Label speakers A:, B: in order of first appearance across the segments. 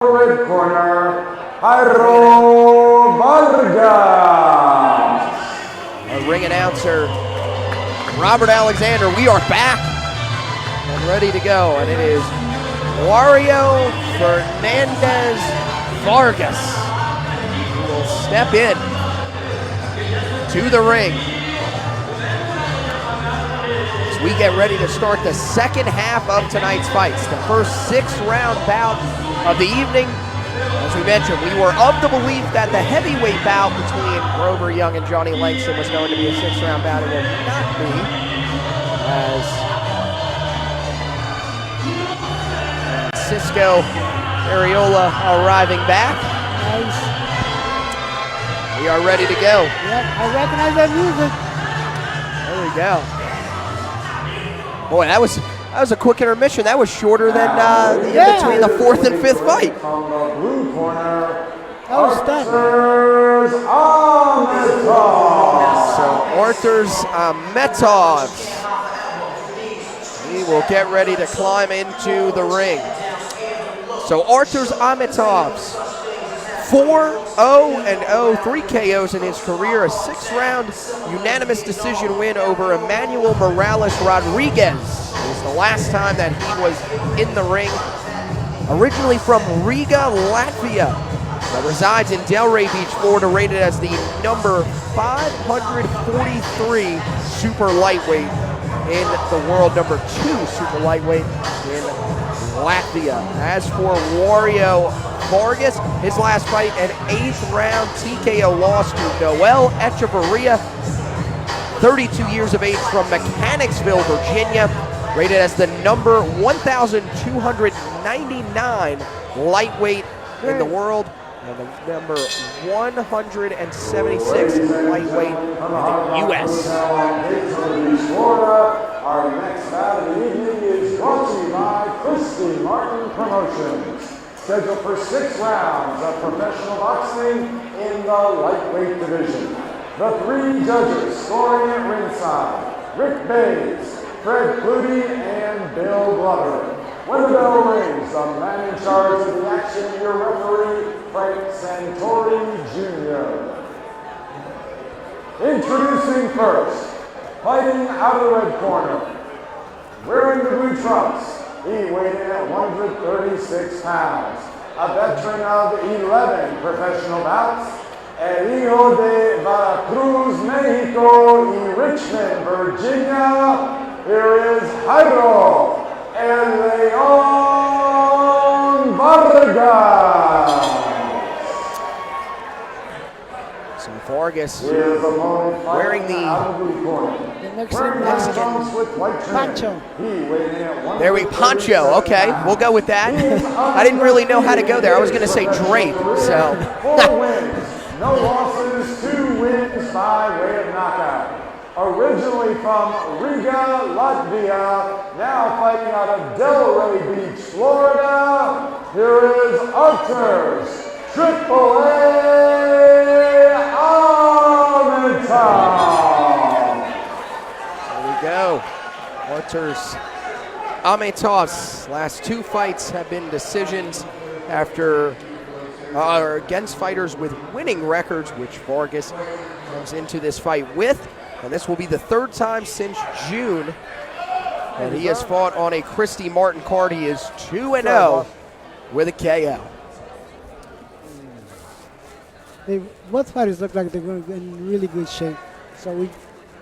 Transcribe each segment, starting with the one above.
A: Red corner, Jairo Vargas.
B: Our ring announcer, Robert Alexander. We are back and ready to go. And it is Jairo Fernandez Vargas who will step in to the ring as we get ready to start the second half of tonight's fights. The first 6-round bout of the evening. As we mentioned, we were of the belief that the heavyweight bout between Grover Young and Johnny Langston was going to be a 6-round bout. It will not be, as Cisco Ariola arriving back.
C: Nice.
B: We are ready to go.
C: Yep, I recognize that music.
B: There we go. Boy, that was a quick intermission. That was shorter than between the 4th and 5th fight.
A: From the blue corner,
C: Arturs
A: Ahmetovs.
B: So Arturs Ahmetovs, he will get ready to climb into the ring. So Arturs Ahmetovs, 4-0-0, 3 KOs in his career, a 6-round unanimous decision win over Emmanuel Morales Rodriguez. It was the last time that he was in the ring. Originally from Riga, Latvia, but resides in Delray Beach, Florida, rated as the number 543 super lightweight in the world, number 2 super lightweight in Latvia. As for Jairo Vargas, his last fight, an 8th-round TKO loss to Noel Echeverria, 32 years of age, from Mechanicsville, Virginia, rated as the number 1,299 lightweight in the world, and the number 176 lightweight in the U.S.
A: Our next bout of the evening is brought to you by Christy Martin Promotions. Scheduled for 6 rounds of professional boxing in the lightweight division. The 3 judges scoring at ringside: Rick Bays, Fred Clutie, and Bill Glover. When the bell rings, the man in charge of the action, your referee, Frank Santori Jr. Introducing first, fighting out of the red corner, wearing the blue trunks, he weighed in at 136 pounds. A veteran of 11 professional bouts, El Hijo de Veracruz, Mexico, y Richmond, Virginia, here is Jairo El León Vargas.
B: So Vargas wearing the
C: Mexican poncho.
B: There we poncho. Okay, we'll go with that. I didn't really know how to go there. I was going to say drape. So
A: 4 wins, no losses, 2 wins by way of knockout. Originally from Riga, Latvia, now fighting out of Delray Beach, Florida, here is Arturs Triple A Ahmetovs.
B: there we go. Arturs Ahmetovs' last 2 fights have been decisions after against fighters with winning records, which Vargas comes into this fight with. And this will be the 3rd time since June that he has fought on a Christy Martin card. He is 2-0 with a KO.
C: Both fighters look like they're going to be in really good shape. So we're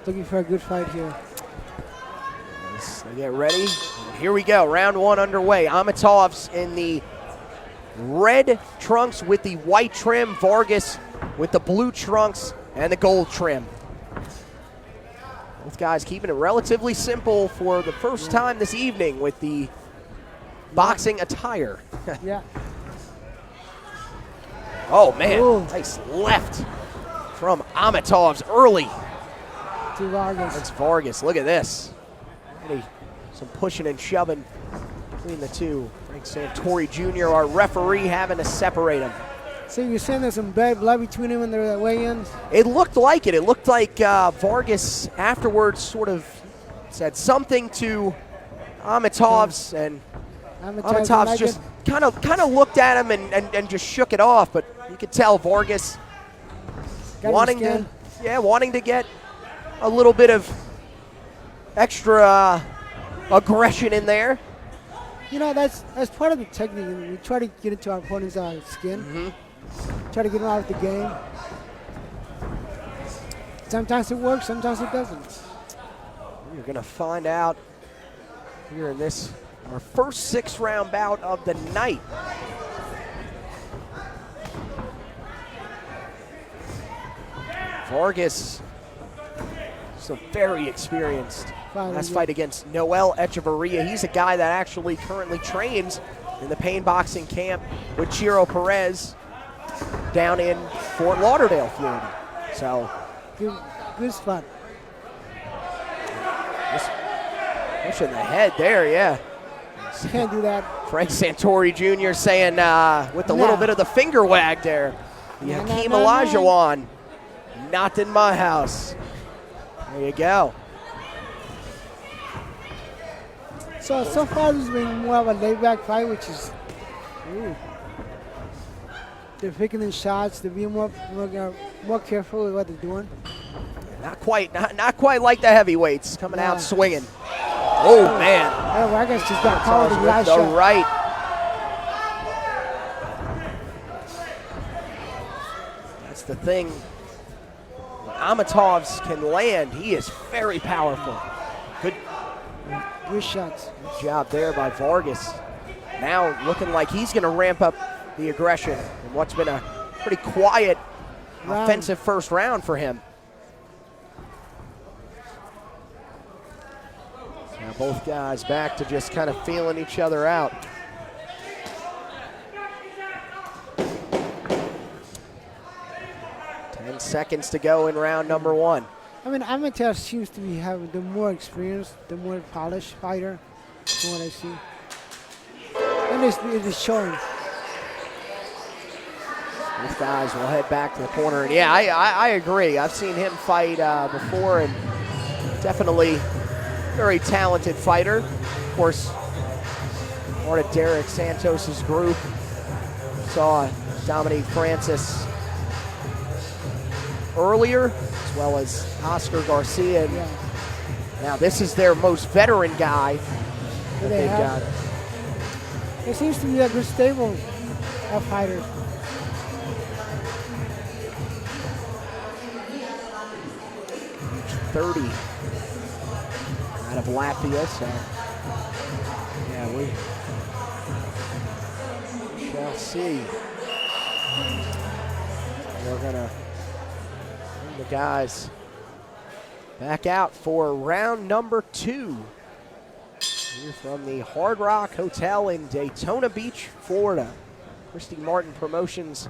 C: looking for a good fight here.
B: Let's get ready. Here we go. Round 1 underway. Ahmetovs in the red trunks with the white trim. Vargas with the blue trunks and the gold trim. Both guys keeping it relatively simple for the first time this evening with the boxing attire.
C: Yeah.
B: Oh, man.
C: Ooh.
B: Nice left from Ahmetovs early.
C: To Vargas.
B: That's Vargas. Look at this. Really some pushing and shoving between the two. Frank Santori Jr., our referee, having to separate them.
C: So you're saying there's some bad blood between them and their weigh-ins?
B: It looked like it. It looked like Vargas afterwards sort of said something to Ahmetovs, and Ahmetovs just kind of looked at him and just shook it off, but you could tell Vargas wanting to get a little bit of extra aggression in there.
C: You know, that's part of the technique. We try to get into our opponent's skin. Try to get them out of the game. Sometimes it works, sometimes it doesn't.
B: You're going to find out here in this, our first 6-round bout of the night. Vargas, so very experienced. Last fight against Noel Echeverria. He's a guy that actually currently trains in the pain boxing camp with Jairo Perez down in Fort Lauderdale, Florida. So,
C: good spot.
B: Pushing the head there, yeah.
C: Can't do that.
B: Frank Santori Jr. saying with a little bit of the finger wag there. Hakeem Olajuwon, not in my house. There you go.
C: So far it's been more of a laid-back fight, which is, they're picking in shots. They're being more careful with what they're doing.
B: Not quite like the heavyweights coming out swinging. Oh man!
C: Yeah, Vargas just got powered in the last shot.
B: Right. That's the thing. When Ahmetovs can land, he is very powerful.
C: Good shots.
B: Good job there by Vargas. Now looking like he's going to ramp up the aggression in what's been a pretty quiet offensive first round for him. Now both guys back to just kind of feeling each other out. Ten seconds to go in round number 1.
C: I mean, Ahmetovs seems to be having the more experienced, the more polished fighter, from what I see. And it is showing.
B: Both guys will head back to the corner. And yeah, I agree. I've seen him fight before, and definitely very talented fighter. Of course, part of Derek Santos's group. Saw Dominique Francis earlier, as well as Oscar Garcia. And now this is their most veteran guy that they've got.
C: It seems to be a good stable of fighters.
B: Age 30 out of Latvia, so yeah, we shall see. We're gonna bring the guys back out for round number 2. Here from the Hard Rock Hotel in Daytona Beach, Florida. Christy Martin Promotions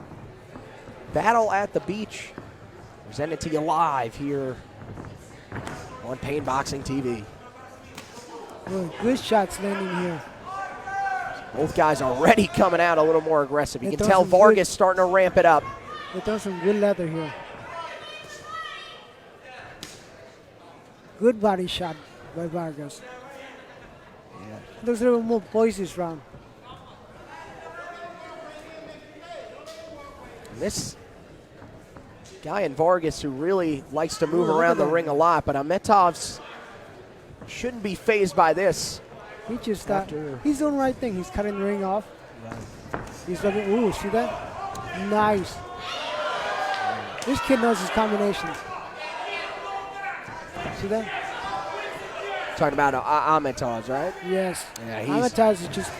B: Battle at the Beach, presented to you live here on Pain Boxing TV.
C: Good shots landing here.
B: Both guys already coming out a little more aggressive. You can tell Vargas starting to ramp it up.
C: They throw some good leather here. Good body shot by Vargas.
B: Yeah.
C: Looks a little more poised this round.
B: This guy in Vargas who really likes to move around the ring a lot, but Ahmetovs shouldn't be fazed by this.
C: He just he's doing the right thing. He's cutting the ring off.
B: Right.
C: He's looking, ooh, see that? Nice. This kid knows his combinations. See that?
B: Talking about Ahmetovs, right?
C: Yes.
B: Yeah,
C: Ahmetovs is just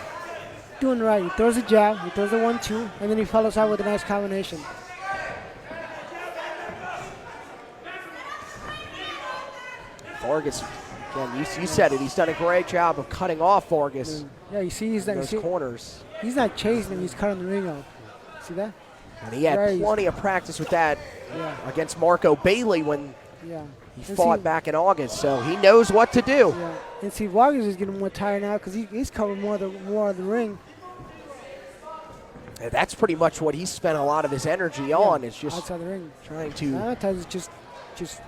C: doing right. He throws a jab, he throws a 1-2, and then he follows out with a nice combination.
B: Vargas, again, you said it. He's done a great job of cutting off Vargas.
C: Yeah, you see,
B: those corners.
C: He's not chasing him. He's cutting the ring off. See that?
B: And he had plenty of practice with that against Marco Bailey when he fought back in August. So he knows what to do.
C: Yeah. And see, Vargas is getting more tired now because he's covering more of the ring.
B: And that's pretty much what he spent a lot of his energy on. Is just
C: outside the ring,
B: trying to.
C: Ahmetovs is just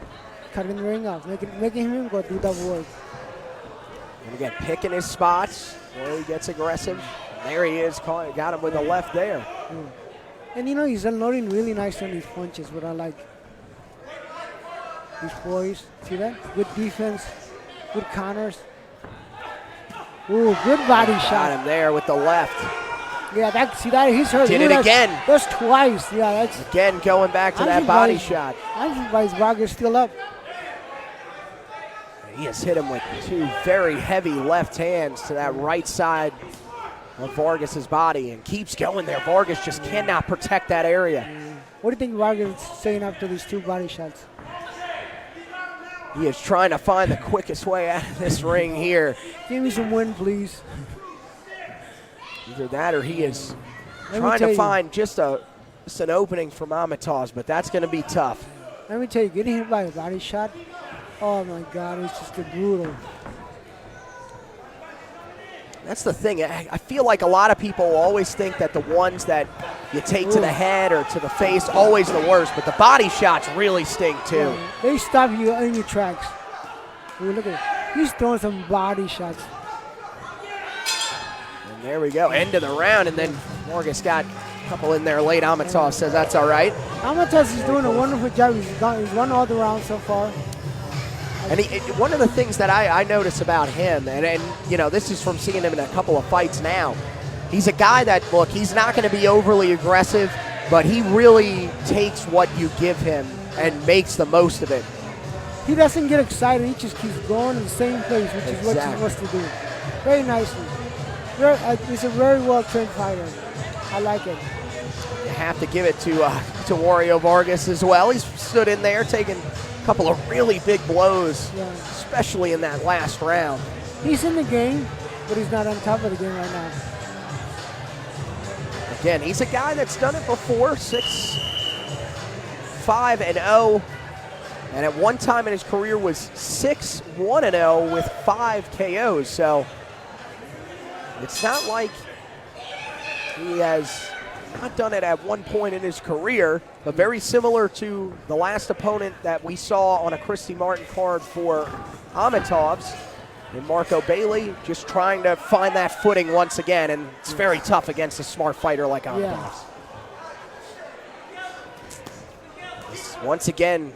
C: cutting the ring off, making him go do double work.
B: And again, picking his spots where he gets aggressive. There he is, got him with the left there.
C: And you know, he's unloading really nice on these punches, what I like. He's poised. See that? Good defense, good counters. Ooh, good body shot.
B: Got him there with the left.
C: Yeah, see that? He's hurt.
B: Did it again.
C: That's twice. Yeah, that's.
B: Again, going back to that body shot.
C: I'm surprised Vargas still up.
B: He has hit him with two very heavy left hands to that right side of Vargas's body and keeps going there. Vargas just cannot protect that area.
C: What do you think Vargas is saying after these two body shots?
B: He is trying to find the quickest way out of this ring here.
C: Give me some wind, please.
B: Either that or he is trying to find just an opening for Ahmetovs, but that's going to be tough.
C: Let me tell you, getting hit by a body shot, oh my God, it's just brutal.
B: That's the thing. I feel like a lot of people always think that the ones that you take to the head or to the face, always the worst, but the body shots really sting too.
C: Yeah, they stop you in your tracks. Ooh, look at it. He's throwing some body shots.
B: And there we go, end of the round, and then Vargas got a couple in there late. Ahmetovs says that's all right.
C: Ahmetovs is doing a wonderful job. He's won all the rounds so far.
B: And one of the things that I notice about him, and you know, this is from seeing him in a couple of fights now, he's a guy that, look, he's not going to be overly aggressive, but he really takes what you give him and makes the most of it.
C: He doesn't get excited. He just keeps going in the same place, which is what he's supposed to do. Very nicely. He's a very well-trained fighter. I like it.
B: You have to give it to Jairo Vargas as well. He's stood in there taking a couple of really big blows, especially in that last round.
C: He's in the game, but he's not on top of the game right now.
B: Again, he's a guy that's done it before, 6-5-0, and at one time in his career was 6-1-0 with 5 KOs. So it's not like he has not done it at one point in his career, but very similar to the last opponent that we saw on a Christy Martin card for Ahmetovs, and Marco Bailey, just trying to find that footing once again, and it's very tough against a smart fighter like Ahmetovs. Once again,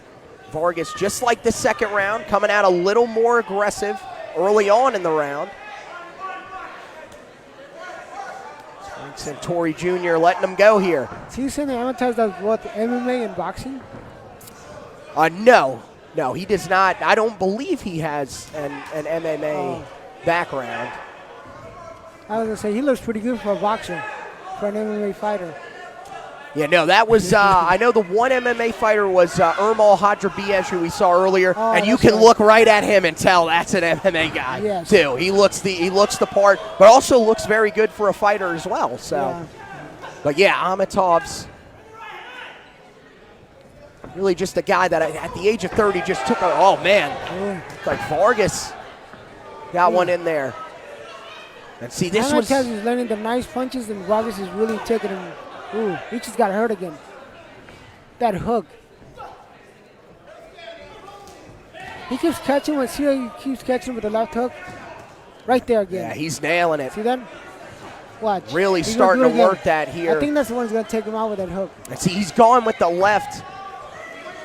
B: Vargas, just like the second round, coming out a little more aggressive early on in the round. Santori Jr. letting him go here.
C: So you saying that Ahmetovs does what, MMA and boxing?
B: No, he does not. I don't believe he has an MMA background.
C: I was going to say, he looks pretty good for a boxer, for an MMA fighter.
B: Yeah, no, that was, I know the one MMA fighter was Ermal Hadrabiyev, who we saw earlier, and you can look right at him and tell that's an MMA guy, too. He looks the part, but also looks very good for a fighter as well. So, but yeah, Ahmetovs, really just a guy that at the age of 30 just took a, oh man, like Vargas got one in there. And see, this was...
C: Ahmetovs is landing the nice punches, and Vargas is really taking him. Ooh, he just got hurt again. That hook. He keeps catching with, see how he keeps catching with the left hook? Right there again.
B: Yeah, he's nailing it.
C: See that? Watch.
B: Really he's starting to work that here.
C: I think that's the one who's going to take him out with that hook.
B: And see, he's going with the left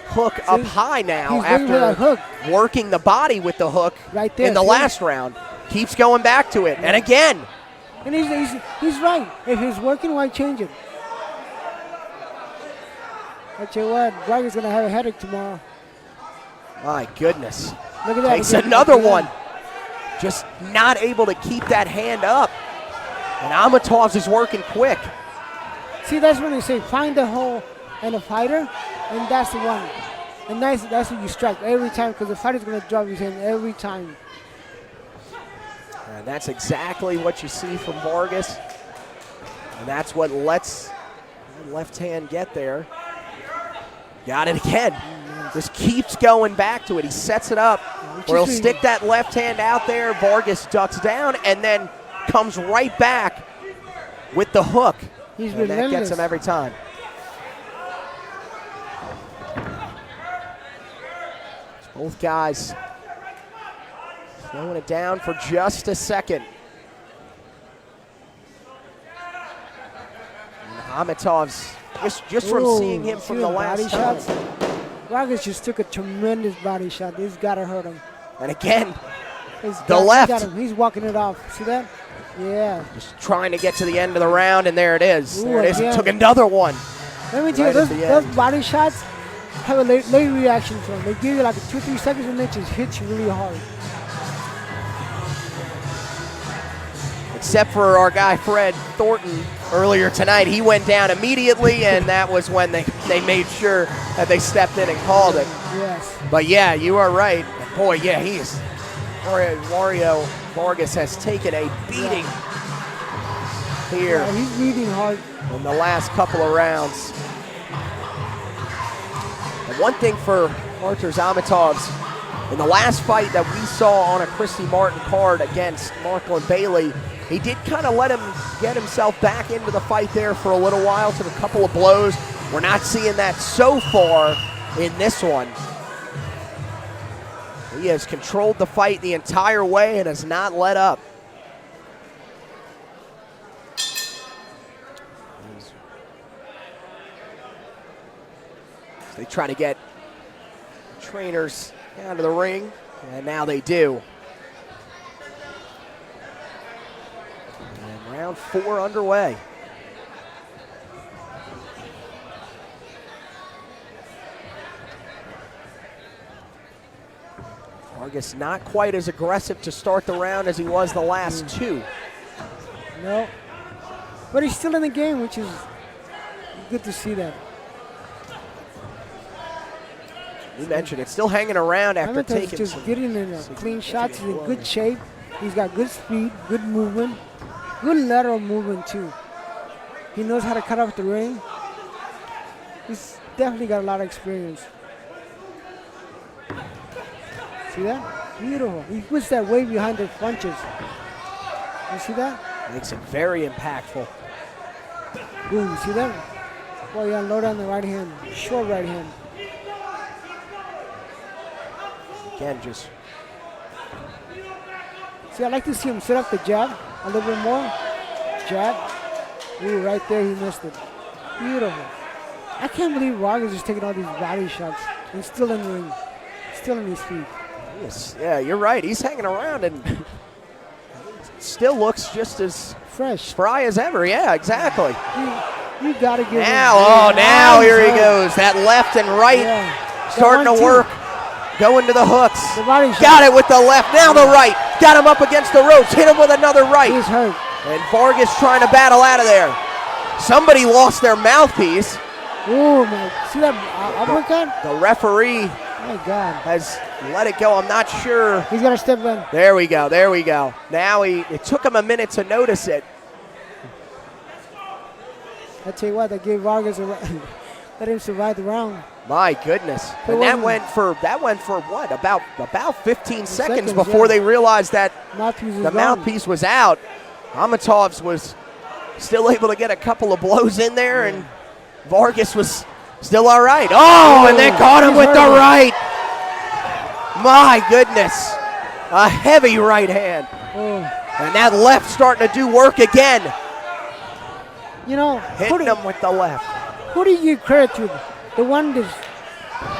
B: hook up high now after working the body with the hook right there, in the last round. Keeps going back to it. And again.
C: And he's right. If he's working, why change it? I tell you what, Vargas is going to have a headache tomorrow.
B: My goodness.
C: Look at that.
B: Takes another one. Just not able to keep that hand up. And Ahmetovs is working quick.
C: See, that's when they say find the hole in a fighter, and that's the one. And that's what you strike every time, because the fighter's going to drop his hand every time.
B: And that's exactly what you see from Vargas. And that's what lets the left hand get there. Got it again. Just keeps going back to it. He sets it up where he'll stick that left hand out there. Vargas ducks down and then comes right back with the hook.
C: And
B: that gets him every time. Both guys slowing it down for just a second. Ahmetovs, just from seeing him from the last time.
C: Vargas just took a tremendous body shot. This gotta hurt him.
B: And again, the left.
C: He's walking it off. See that? Yeah.
B: Just trying to get to the end of the round, and there it is.
C: Ooh,
B: there it is.
C: again.
B: He took another one.
C: Let me tell you, those body shots have a late reaction to them. They give you like 2-3 seconds and then just hit you really hard.
B: Except for our guy Fred Thornton earlier tonight. He went down immediately, and that was when they made sure that they stepped in and called it.
C: Yes.
B: But yeah, you are right. Boy, yeah, Mario Vargas has taken a beating here
C: he's beating hard
B: in the last couple of rounds. And one thing for Arturs Ahmetovs, in the last fight that we saw on a Christy Martin card against Marklin Bailey, he did kind of let him get himself back into the fight there for a little while, took a couple of blows. We're not seeing that so far in this one. He has controlled the fight the entire way and has not let up. They try to get trainers down to the ring, and now they do. And round 4 underway. Vargas not quite as aggressive to start the round as he was the last two.
C: No. But he's still in the game, which is good to see that.
B: You mentioned it, still hanging around after
C: Ahmetovs
B: taking
C: just
B: some
C: getting in clean shots. He's in good shape. He's got good speed, good movement, good lateral movement too. He knows how to cut off the ring. He's definitely got a lot of experience. See that? Beautiful. He puts that weight behind the punches. You see that?
B: Makes it very impactful.
C: Boom, you see that? Boy, yeah, low down the right hand, short right hand.
B: Again, just.
C: See, I like to see him set up the jab a little bit more. Jab. Ooh, right there, he missed it. Beautiful. I can't believe Vargas is taking all these body shots and still in the ring, still in his feet.
B: Yes, yeah, you're right. He's hanging around and still looks just as
C: fresh,
B: spry as ever. Yeah, exactly.
C: You gotta give
B: now,
C: him.
B: Now here he goes. That left and right starting to work. Going to the hooks. Got it with the left. Now the right. Got him up against the ropes. Hit him with another right.
C: He's hurt.
B: And Vargas trying to battle out of there. Somebody lost their mouthpiece.
C: Oh my! See that uppercut?
B: The referee
C: my God.
B: has let it go. I'm not sure.
C: He's gonna step in.
B: There we go. There we go. Now it took him a minute to notice it.
C: I tell you what, that gave Vargas let him survive the round.
B: My goodness. And that went for what? About 15 seconds before they realized that the mouthpiece was out. Ahmetovs was still able to get a couple of blows in there, and Vargas was still all right. Oh, and they caught him with the right. My goodness. A heavy right hand. And that left starting to do work again.
C: You know,
B: hitting him with the left.
C: Who do you give credit to? The one that's...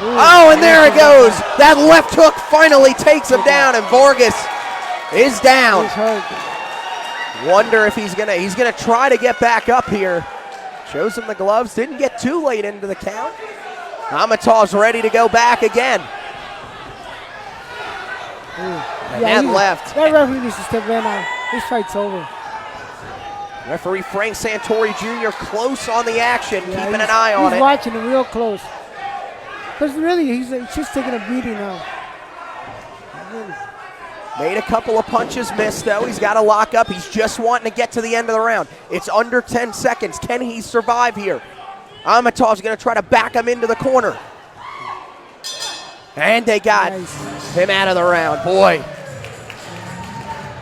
B: Oh, and there it goes. That left hook finally takes him down, and Vargas is down.
C: He's hurt.
B: Wonder if he's gonna try to get back up here. Shows him the gloves. Didn't get too late into the count. Ahmetovs ready to go back again. And that left.
C: That referee needs to step in now. This fight's over.
B: Referee Frank Santori Jr. close on the action, keeping an eye on it.
C: He's watching it real close. Because really, he's just taking a beating now.
B: Made a couple of punches, missed though. He's got to lock up. He's just wanting to get to the end of the round. It's under 10 seconds. Can he survive here? Ahmetovs going to try to back him into the corner. And they got him out of the round. Boy.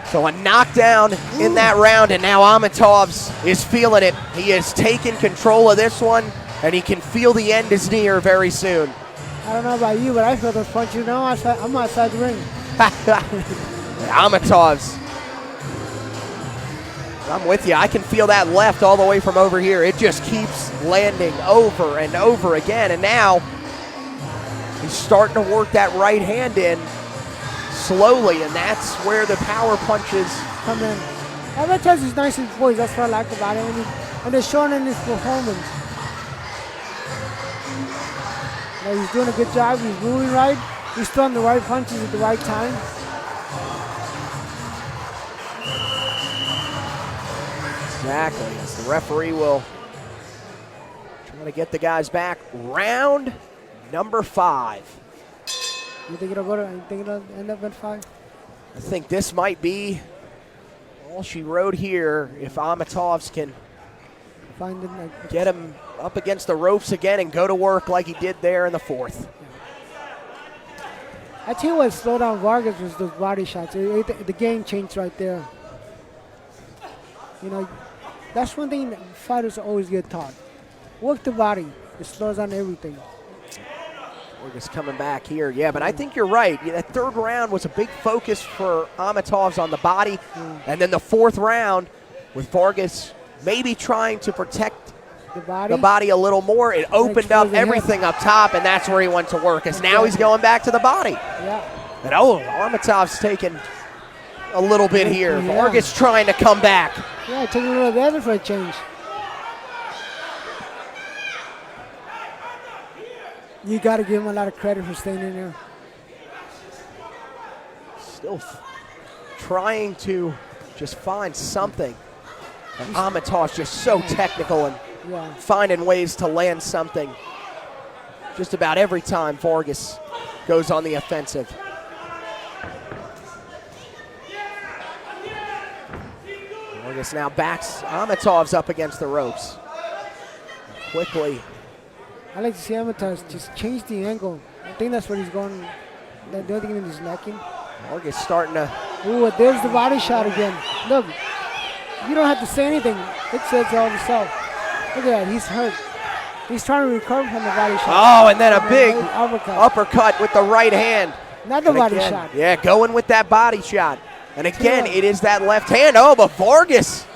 B: So a knockdown in that round, and now Ahmetovs is feeling it. He has taken control of this one, and he can feel the end is near very soon.
C: I don't know about you, but I feel those punches now. I'm outside the ring.
B: Ahmetovs I'm with you. I can feel that left all the way from over here. It just keeps landing over and over again. And now he's starting to work that right hand in slowly, and that's where the power punches
C: come in. Ahmetovs is nice in his voice. That's what I like about him. And they're showing in his performance. Like, he's doing a good job. He's moving right. He's throwing the right punches at the right time.
B: Exactly. As the referee will try to get the guys back. Round number 5.
C: You think it'll end up at 5?
B: I think this might be all she wrote here if Ahmetovs can
C: Find it,
B: get him up against the ropes again and go to work like he did there in the 4th.
C: I tell you what slowed down Vargas was those body shots. The game changed right there. You know, that's one thing that fighters always get taught. Work the body. It slows down everything.
B: Vargas coming back here. Yeah, but I think you're right. Yeah, that 3rd round was a big focus for Ahmetovs on the body. And then the 4th round with Vargas maybe trying to protect the body a little more. It opened up everything up top, and that's where he went to work. Because now he's going back to the body.
C: Yeah.
B: And Ahmetovs taking a little bit here. Vargas trying to come back.
C: Yeah, taking a little damage for a change. You got to give him a lot of credit for staying in there.
B: Still trying to just find something. And Ahmetovs just so technical and finding ways to land something just about every time Vargas goes on the offensive. Vargas now backs Ahmetovs up against the ropes. Quickly.
C: I like to see Ahmetovs just change the angle. I think that's what he's going. The only thing he's lacking.
B: Vargas starting to.
C: Ooh, there's the body shot again. Look, you don't have to say anything. It says all itself. Look at that, he's hurt. He's trying to recover from the body shot.
B: Oh, and then a big uppercut with the right hand.
C: Another body shot.
B: Yeah, going with that body shot. And again, it is that left hand. Oh, but Vargas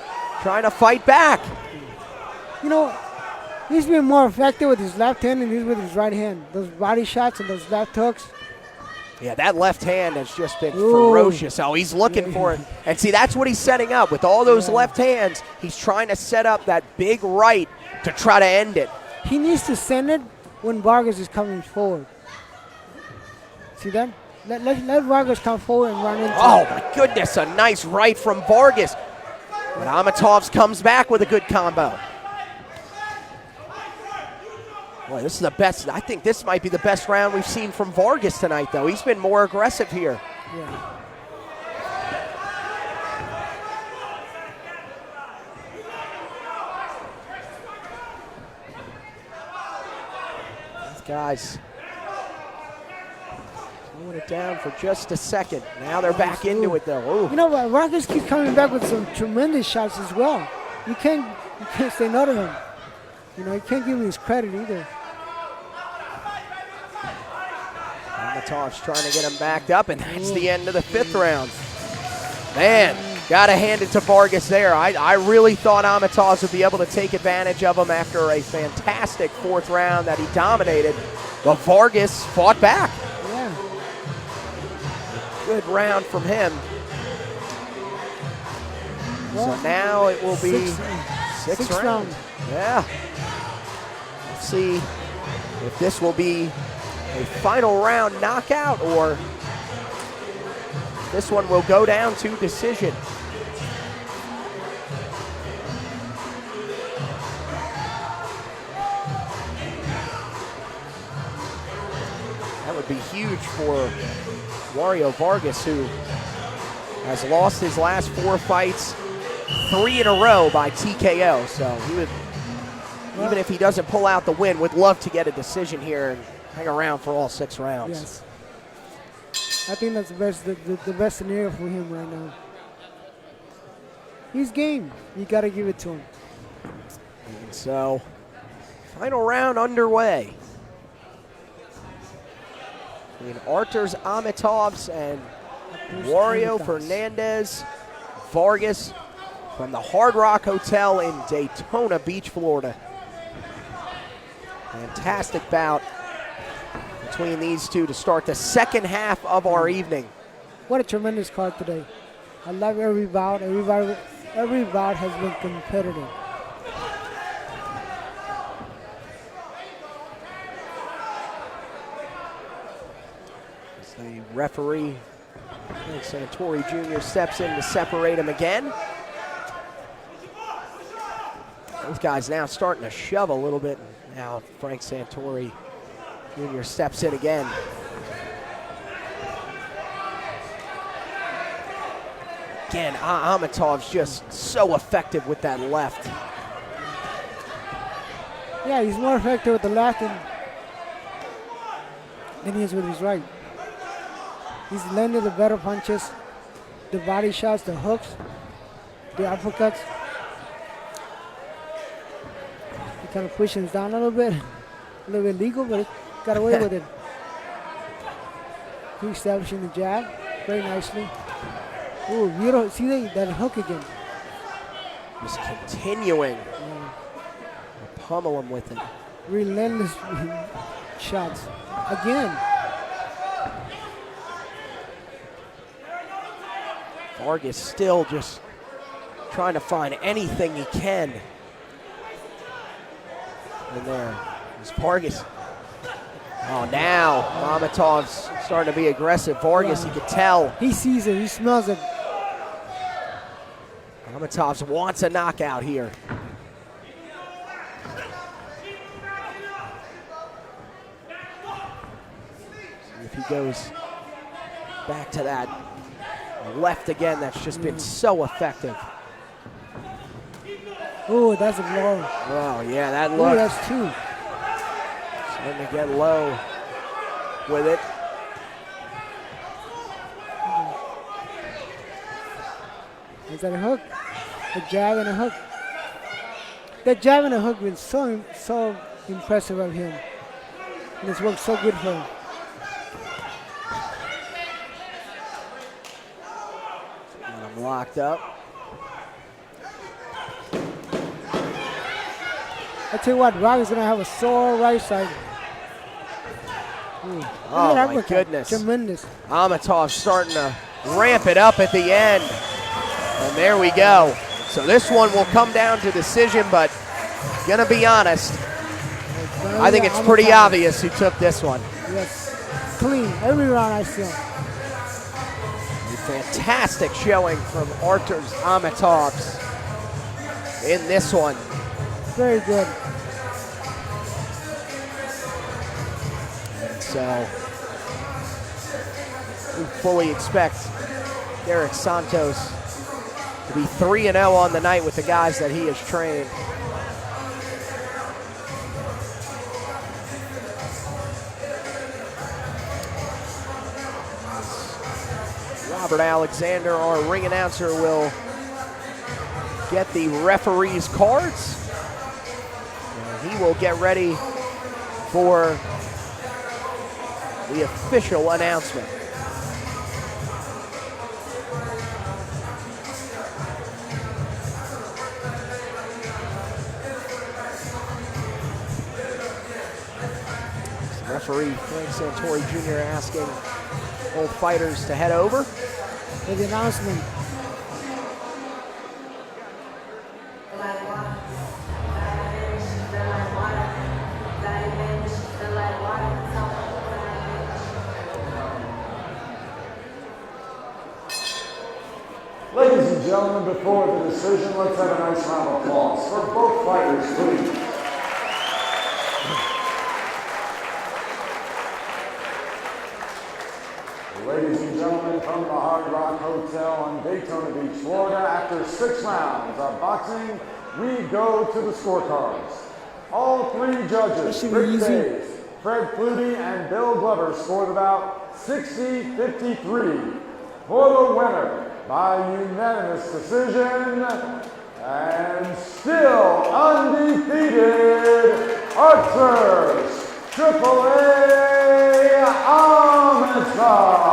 B: trying to fight back.
C: You know, he's been more effective with his left hand than he is with his right hand. Those body shots and those left hooks.
B: Yeah, that left hand has just been ferocious. Oh, he's looking for it. And see, that's what he's setting up. With all those left hands, he's trying to set up that big right to try to end it.
C: He needs to send it when Vargas is coming forward. See that? Let Vargas come forward and run into
B: Oh, my goodness, a nice right from Vargas. But Ahmetovs comes back with a good combo. Boy, this is the best. I think this might be the best round we've seen from Vargas tonight, though. He's been more aggressive here.
C: Yeah.
B: These guys slowing it down for just a second. Now they're back into it, though. Ooh.
C: You know what? Vargas keeps coming back with some tremendous shots as well. You can't say no to him. You know, you can't give him his credit either.
B: Ahmetovs trying to get him backed up, and that's the end of the 5th round. Man, got to hand it to Vargas there. I really thought Ahmetovs would be able to take advantage of him after a fantastic 4th round that he dominated, but Vargas fought back.
C: Yeah.
B: Good round from him. Well, so now it will be sixth round. Yeah. Let's see if this will be a final round knockout or this one will go down to decision. That would be huge for Jairo Vargas, who has lost his last 4 fights, 3 in a row by TKO. So he would, even if he doesn't pull out the win, would love to get a decision here and hang around for all 6 rounds.
C: Yes. I think that's the best scenario for him right now. He's game. You got to give it to him.
B: And so, final round underway. Between Arturs Ahmetovs and Jairo Fernandez Vargas. from the Hard Rock Hotel in Daytona Beach, Florida. Fantastic bout between these two to start the second half of our evening.
C: What a tremendous card today. I love every bout. Every bout has been competitive.
B: As the referee, Frank Santori Jr., steps in to separate him again. Both guys now starting to shove a little bit. Now Frank Santori Jr. steps in again. Again, Ahmetovs just so effective with that left.
C: Yeah, he's more effective with the left than he is with his right. He's landing the better punches, the body shots, the hooks, the uppercuts. He kind of pushes down a little bit legal, but he got away with it. He establishing the jab very nicely. Ooh, beautiful. See that hook again.
B: Just continuing to pummel him with it.
C: Relentless shots. Again.
B: Vargas still just trying to find anything he can. And there is Vargas. Oh, now Ahmetovs starting to be aggressive. Vargas, you could tell.
C: He sees it, he smells it.
B: Ahmetovs wants a knockout here. See if he goes back to that left again. That's just been so effective.
C: Oh, that's a blow.
B: Oh, yeah, that
C: Ooh,
B: look.
C: that's two.
B: Starting to get low with it.
C: Is that a hook? A jab and a hook. That jab and a hook was so impressive of him. And it's worked so good for him.
B: And I'm locked up.
C: I tell you what, Vargas is going to have a sore right side. Ooh.
B: Oh, my goodness.
C: Tremendous.
B: Ahmetovs starting to ramp it up at the end. And there we go. So this one will come down to decision, but gonna be honest, I think it's pretty obvious who took this one.
C: Yes, clean, every round I saw.
B: A fantastic showing from Arturs Ahmetovs in this one.
C: Very good.
B: And so we fully expect Derek Santos to be 3-0 on the night with the guys that he has trained. Robert Alexander, our ring announcer, will get the referees' cards. And he will get ready for the official announcement. Referee Frank Santori Jr. asking both fighters to head over.
C: For the announcement.
A: Ladies and gentlemen, before the decision, let's have a nice round of applause for both fighters, please. Ladies and gentlemen, from the Hard Rock Hotel on Daytona Beach, Florida, after 6 rounds of boxing, we go to the scorecards. All 3 judges, Rick Days, Fred Flutie, and Bill Glover, scored about 60-53 for the winner by unanimous decision, and still undefeated, Arturs AAA Ahmetovs.